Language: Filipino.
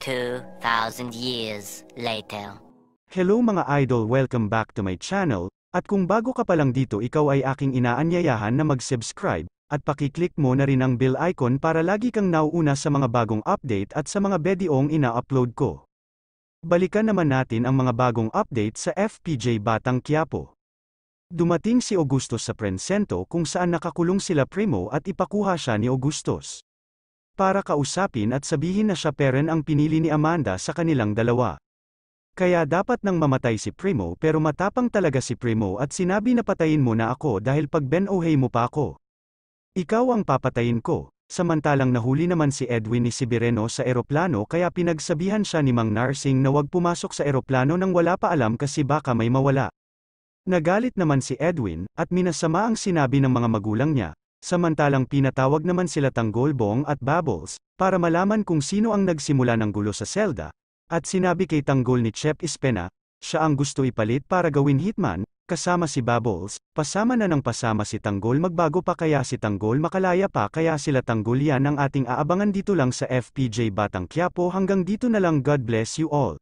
2,000 years later. Hello mga idol, welcome back to my channel, at kung bago ka pa lang dito ikaw ay aking inaanyayahan na mag-subscribe, at pakiclick mo na rin ang bell icon para lagi kang nauuna sa mga bagong update at sa mga videong ina-upload ko. Balikan naman natin ang mga bagong update sa FPJ Batang Quiapo. Dumating si Augustus sa Prencento kung saan nakakulong sila Primo at ipakuha siya ni Augustus. Para kausapin at sabihin na siya peren ang pinili ni Amanda sa kanilang dalawa. Kaya dapat nang mamatay si Primo pero matapang talaga si Primo at sinabi na patayin mo na ako dahil pag benohay mo pa ako. Ikaw ang papatayin ko. Samantalang nahuli naman si Edwin ni Sibireno sa eroplano kaya pinagsabihan siya ni Mang Narsing na wag pumasok sa eroplano nang wala pa alam kasi baka may mawala. Nagalit naman si Edwin at minasama ang sinabi ng mga magulang niya. Samantalang pinatawag naman sila Tanggol, Bong at Bubbles, para malaman kung sino ang nagsimula ng gulo sa selda, at sinabi kay Tanggol ni Chef Ispena, siya ang gusto ipalit para gawin hitman, kasama si Bubbles, pasama na ng pasama si Tanggol magbago pa kaya si Tanggol makalaya pa kaya sila Tanggol yan ang ating aabangan dito lang sa FPJ Batang Quiapo hanggang dito na lang, God bless you all.